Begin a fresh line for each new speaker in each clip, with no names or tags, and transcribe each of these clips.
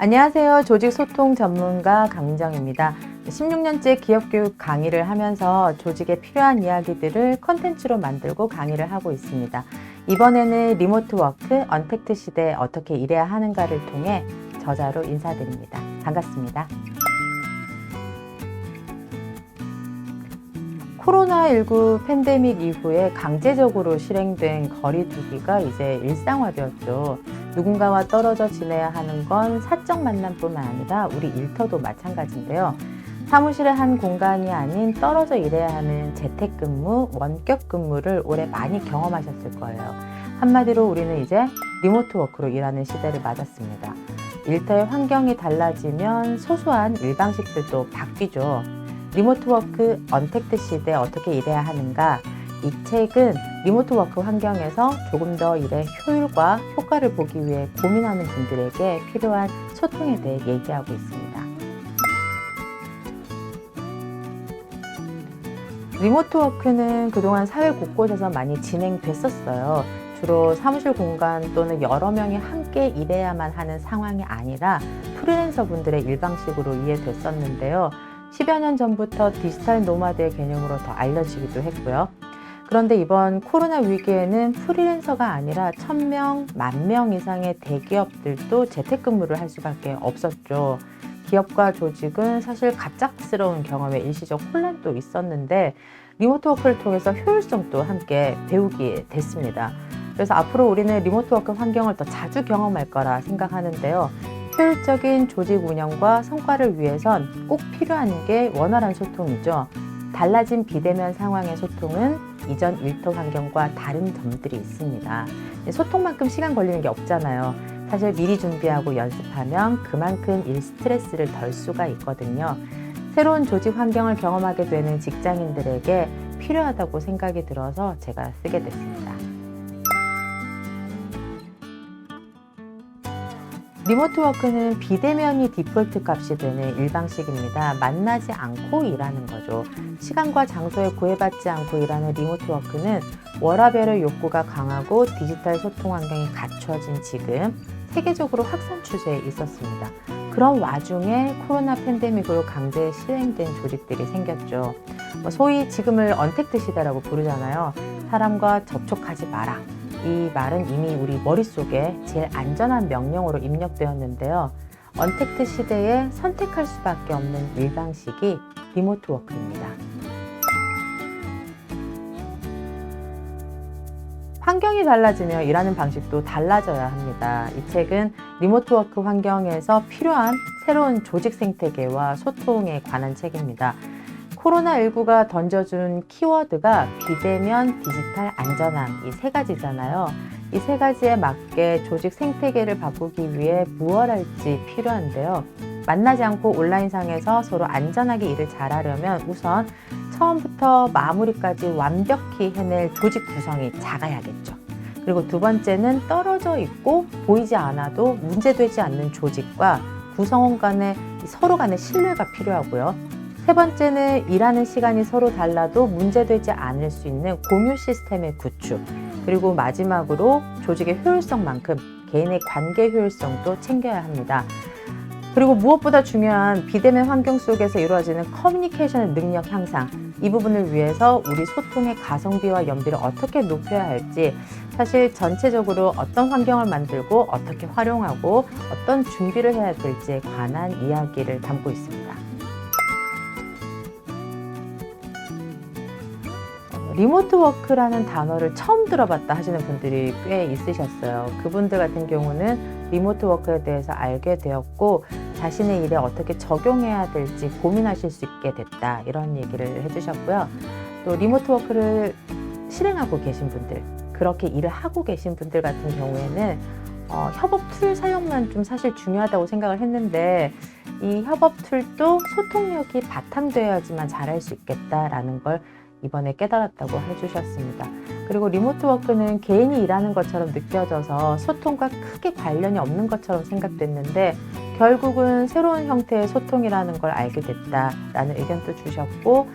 안녕하세요. 조직 소통 전문가 강민정입니다. 16년째 기업교육 강의를 하면서 조직에 필요한 이야기들을 컨텐츠로 만들고 강의를 하고 있습니다. 이번에는 리모트 워크, 언택트 시대에 어떻게 일해야 하는가를 통해 저자로 인사드립니다. 반갑습니다. 코로나19 팬데믹 이후에 강제적으로 실행된 거리두기가 이제 일상화되었죠. 누군가와 떨어져 지내야 하는 건 사적 만남뿐만 아니라 우리 일터도 마찬가지인데요. 사무실의 한 공간이 아닌 떨어져 일해야 하는 재택근무, 원격근무를 올해 많이 경험하셨을 거예요. 한마디로 우리는 이제 리모트 워크로 일하는 시대를 맞았습니다. 일터의 환경이 달라지면 소소한 일방식들도 바뀌죠. 리모트 워크, 언택트 시대에 어떻게 일해야 하는가? 이 책은 리모트 워크 환경에서 조금 더 일의 효율과 효과를 보기 위해 고민하는 분들에게 필요한 소통에 대해 얘기하고 있습니다. 리모트 워크는 그동안 사회 곳곳에서 많이 진행됐었어요. 주로 사무실 공간 또는 여러 명이 함께 일해야만 하는 상황이 아니라 프리랜서 분들의 일방식으로 이해됐었는데요. 10여 년 전부터 디지털 노마드의 개념으로 더 알려지기도 했고요. 그런데 이번 코로나 위기에는 프리랜서가 아니라 1000명, 10,000명 이상의 대기업들도 재택근무를 할 수밖에 없었죠. 기업과 조직은 사실 갑작스러운 경험에 일시적 혼란도 있었는데 리모트 워크를 통해서 효율성도 함께 배우게 됐습니다. 그래서 앞으로 우리는 리모트 워크 환경을 더 자주 경험할 거라 생각하는데요. 효율적인 조직 운영과 성과를 위해선 꼭 필요한 게 원활한 소통이죠. 달라진 비대면 상황의 소통은 이전 일터 환경과 다른 점들이 있습니다. 소통만큼 시간 걸리는 게 없잖아요. 사실 미리 준비하고 연습하면 그만큼 일 스트레스를 덜 수가 있거든요. 새로운 조직 환경을 경험하게 되는 직장인들에게 필요하다고 생각이 들어서 제가 쓰게 됐습니다. 리모트 워크는 비대면이 디폴트 값이 되는 일방식입니다. 만나지 않고 일하는 거죠. 시간과 장소에 구애받지 않고 일하는 리모트 워크는 워라밸의 욕구가 강하고 디지털 소통 환경이 갖춰진 지금 세계적으로 확산 추세에 있었습니다. 그런 와중에 코로나 팬데믹으로 강제 실행된 조직들이 생겼죠. 소위 지금을 언택트 시대라고 부르잖아요. 사람과 접촉하지 마라. 이 말은 이미 우리 머릿속에 제일 안전한 명령으로 입력되었는데요. 언택트 시대에 선택할 수밖에 없는 일방식이 리모트 워크입니다. 환경이 달라지며 일하는 방식도 달라져야 합니다. 이 책은 리모트 워크 환경에서 필요한 새로운 조직 생태계와 소통에 관한 책입니다. 코로나19가 던져준 키워드가 비대면, 디지털, 안전함 이 세 가지잖아요. 이 세 가지에 맞게 조직 생태계를 바꾸기 위해 무엇 할지 필요한데요. 만나지 않고 온라인상에서 서로 안전하게 일을 잘하려면 우선 처음부터 마무리까지 완벽히 해낼 조직 구성이 작아야겠죠. 그리고 두 번째는 떨어져 있고 보이지 않아도 문제되지 않는 조직과 구성원 간의 서로 간의 신뢰가 필요하고요. 세 번째는 일하는 시간이 서로 달라도 문제되지 않을 수 있는 공유 시스템의 구축. 그리고 마지막으로 조직의 효율성만큼 개인의 관계 효율성도 챙겨야 합니다. 그리고 무엇보다 중요한 비대면 환경 속에서 이루어지는 커뮤니케이션의 능력 향상. 이 부분을 위해서 우리 소통의 가성비와 연비를 어떻게 높여야 할지 사실 전체적으로 어떤 환경을 만들고 어떻게 활용하고 어떤 준비를 해야 될지에 관한 이야기를 담고 있습니다. 리모트 워크라는 단어를 처음 들어봤다 하시는 분들이 꽤 있으셨어요. 그분들 같은 경우는 리모트 워크에 대해서 알게 되었고 자신의 일에 어떻게 적용해야 될지 고민하실 수 있게 됐다 이런 얘기를 해주셨고요. 또 리모트 워크를 실행하고 계신 분들, 그렇게 일을 하고 계신 분들 같은 경우에는 협업 툴 사용만 좀 사실 중요하다고 생각을 했는데 이 협업 툴도 소통력이 바탕되어야지만 잘할 수 있겠다라는 걸 이번에 깨달았다고 해주셨습니다. 그리고 리모트 워크는 개인이 일하는 것처럼 느껴져서 소통과 크게 관련이 없는 것처럼 생각됐는데 결국은 새로운 형태의 소통이라는 걸 알게 됐다라는 의견도 주셨고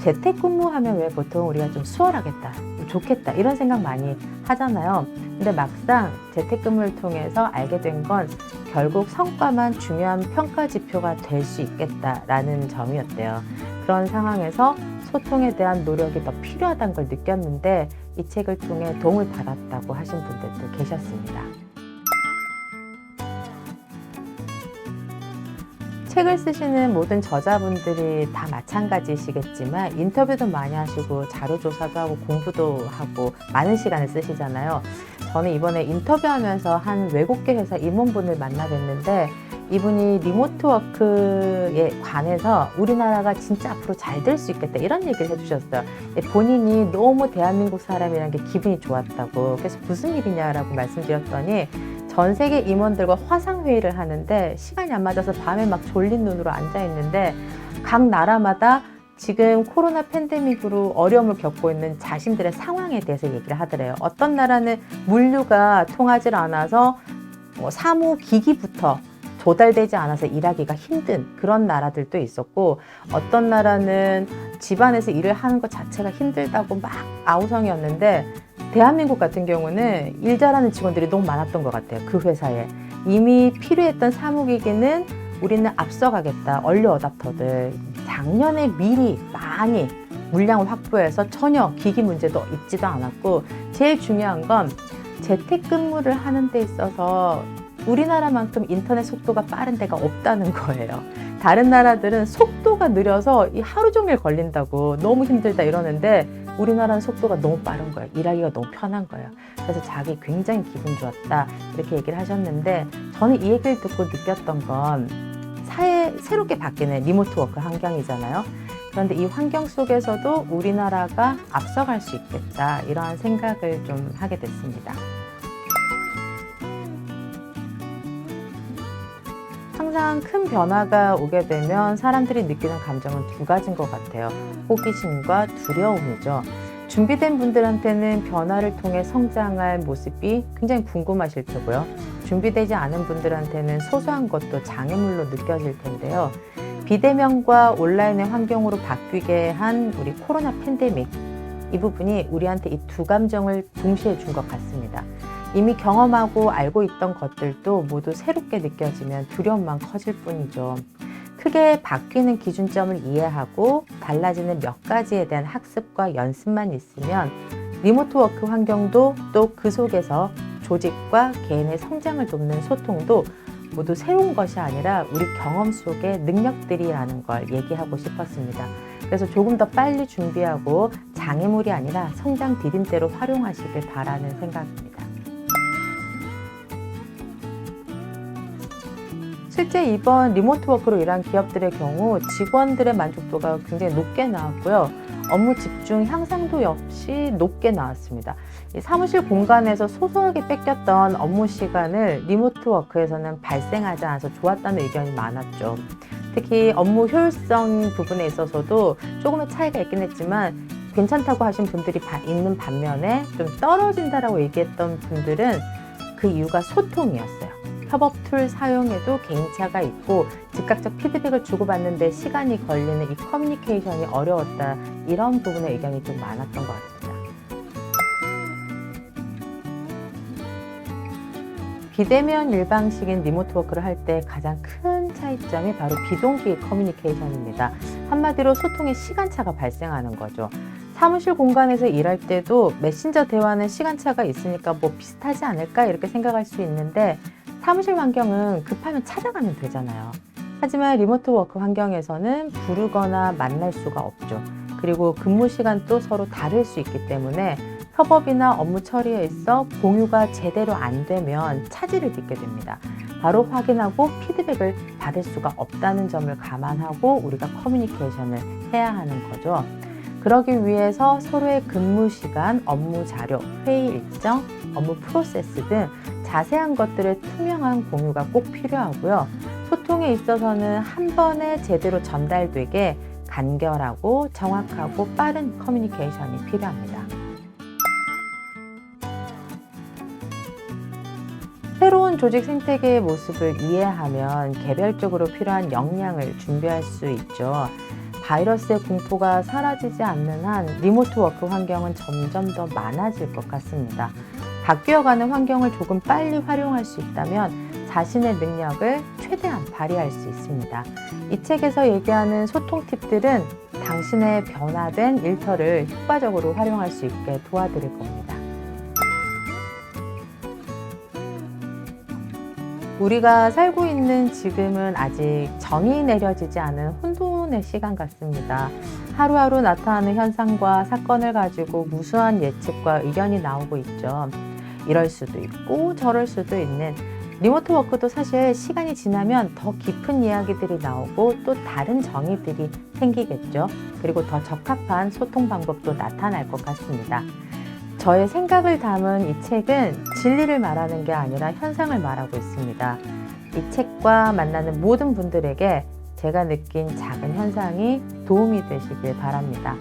재택근무하면 왜 보통 우리가 좀 수월하겠다, 좋겠다 이런 생각 많이 하잖아요. 근데 막상 재택근무를 통해서 알게 된 건 결국 성과만 중요한 평가 지표가 될 수 있겠다라는 점이었대요. 그런 상황에서 소통에 대한 노력이 더 필요하다는 걸 느꼈는데 이 책을 통해 도움을 받았다고 하신 분들도 계셨습니다. 책을 쓰시는 모든 저자분들이 다 마찬가지시겠지만 인터뷰도 많이 하시고 자료조사도 하고 공부도 하고 많은 시간을 쓰시잖아요. 저는 이번에 인터뷰하면서 한 외국계 회사 임원분을 만나 뵀는데 이분이 리모트 워크에 관해서 우리나라가 진짜 앞으로 잘 될 수 있겠다 이런 얘기를 해주셨어요. 본인이 너무 대한민국 사람이라는 게 기분이 좋았다고. 그래서 무슨 일이냐라고 말씀드렸더니 전 세계 임원들과 화상회의를 하는데 시간이 안 맞아서 밤에 막 졸린 눈으로 앉아있는데 각 나라마다 지금 코로나 팬데믹으로 어려움을 겪고 있는 자신들의 상황에 대해서 얘기를 하더래요. 어떤 나라는 물류가 통하지 않아서 사무기기부터 조달되지 않아서 일하기가 힘든 그런 나라들도 있었고 어떤 나라는 집안에서 일을 하는 것 자체가 힘들다고 막 아우성이었는데 대한민국 같은 경우는 일 잘하는 직원들이 너무 많았던 것 같아요. 그 회사에. 이미 필요했던 사무기기는 우리는 앞서가겠다. 얼리 어답터들. 작년에 미리 많이 물량을 확보해서 전혀 기기 문제도 있지도 않았고 제일 중요한 건 재택근무를 하는 데 있어서 우리나라만큼 인터넷 속도가 빠른 데가 없다는 거예요. 다른 나라들은 속도가 느려서 하루 종일 걸린다고 너무 힘들다 이러는데 우리나라는 속도가 너무 빠른 거예요. 일하기가 너무 편한 거예요. 그래서 자기 굉장히 기분 좋았다 이렇게 얘기를 하셨는데 저는 이 얘기를 듣고 느꼈던 건 새롭게 바뀌는 리모트 워크 환경이잖아요. 그런데 이 환경 속에서도 우리나라가 앞서갈 수 있겠다 이러한 생각을 좀 하게 됐습니다. 항상 큰 변화가 오게 되면 사람들이 느끼는 감정은 두 가지인 것 같아요. 호기심과 두려움이죠. 준비된 분들한테는 변화를 통해 성장할 모습이 굉장히 궁금하실 테고요. 준비되지 않은 분들한테는 소소한 것도 장애물로 느껴질 텐데요. 비대면과 온라인의 환경으로 바뀌게 한 우리 코로나 팬데믹, 이 부분이 우리한테 이 두 감정을 동시에 준 것 같습니다. 이미 경험하고 알고 있던 것들도 모두 새롭게 느껴지면 두려움만 커질 뿐이죠. 크게 바뀌는 기준점을 이해하고 달라지는 몇 가지에 대한 학습과 연습만 있으면 리모트 워크 환경도 또 그 속에서 조직과 개인의 성장을 돕는 소통도 모두 새로운 것이 아니라 우리 경험 속의 능력들이라는 걸 얘기하고 싶었습니다. 그래서 조금 더 빨리 준비하고 장애물이 아니라 성장 디딤대로 활용하시길 바라는 생각입니다. 실제 이번 리모트 워크로 일한 기업들의 경우 직원들의 만족도가 굉장히 높게 나왔고요. 업무 집중 향상도 역시 높게 나왔습니다. 사무실 공간에서 소소하게 뺏겼던 업무 시간을 리모트 워크에서는 발생하지 않아서 좋았다는 의견이 많았죠. 특히 업무 효율성 부분에 있어서도 조금의 차이가 있긴 했지만 괜찮다고 하신 분들이 있는 반면에 좀 떨어진다라고 얘기했던 분들은 그 이유가 소통이었어요. 협업 툴 사용에도 개인차가 있고 즉각적 피드백을 주고받는 데 시간이 걸리는 이 커뮤니케이션이 어려웠다. 이런 부분의 의견이 좀 많았던 것 같습니다. 비대면 일방식인 리모트 워크를 할 때 가장 큰 차이점이 바로 비동기 커뮤니케이션입니다. 한마디로 소통의 시간차가 발생하는 거죠. 사무실 공간에서 일할 때도 메신저 대화는 시간차가 있으니까 뭐 비슷하지 않을까 이렇게 생각할 수 있는데 사무실 환경은 급하면 찾아가면 되잖아요. 하지만 리모트 워크 환경에서는 부르거나 만날 수가 없죠. 그리고 근무 시간도 서로 다를 수 있기 때문에 협업이나 업무 처리에 있어 공유가 제대로 안 되면 차질을 빚게 됩니다. 바로 확인하고 피드백을 받을 수가 없다는 점을 감안하고 우리가 커뮤니케이션을 해야 하는 거죠. 그러기 위해서 서로의 근무 시간, 업무 자료, 회의 일정, 업무 프로세스 등 자세한 것들의 투명한 공유가 꼭 필요하고요. 소통에 있어서는 한 번에 제대로 전달되게 간결하고 정확하고 빠른 커뮤니케이션이 필요합니다. 새로운 조직 생태계의 모습을 이해하면 개별적으로 필요한 역량을 준비할 수 있죠. 바이러스의 공포가 사라지지 않는 한 리모트 워크 환경은 점점 더 많아질 것 같습니다. 바뀌어가는 환경을 조금 빨리 활용할 수 있다면 자신의 능력을 최대한 발휘할 수 있습니다. 이 책에서 얘기하는 소통 팁들은 당신의 변화된 일터를 효과적으로 활용할 수 있게 도와드릴 겁니다. 우리가 살고 있는 지금은 아직 정이 내려지지 않은 혼돈의 시간 같습니다. 하루하루 나타나는 현상과 사건을 가지고 무수한 예측과 의견이 나오고 있죠. 이럴 수도 있고 저럴 수도 있는 리모트 워크도 사실 시간이 지나면 더 깊은 이야기들이 나오고 또 다른 정의들이 생기겠죠. 그리고 더 적합한 소통 방법도 나타날 것 같습니다. 저의 생각을 담은 이 책은 진리를 말하는 게 아니라 현상을 말하고 있습니다. 이 책과 만나는 모든 분들에게 제가 느낀 작은 현상이 도움이 되시길 바랍니다.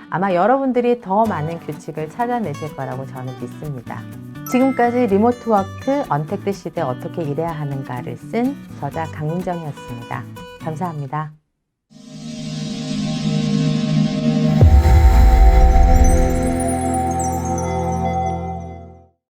아마 여러분들이 더 많은 규칙을 찾아내실 거라고 저는 믿습니다. 지금까지 리모트 워크, 언택트 시대 어떻게 일해야 하는가를 쓴 저자 강민정이었습니다. 감사합니다.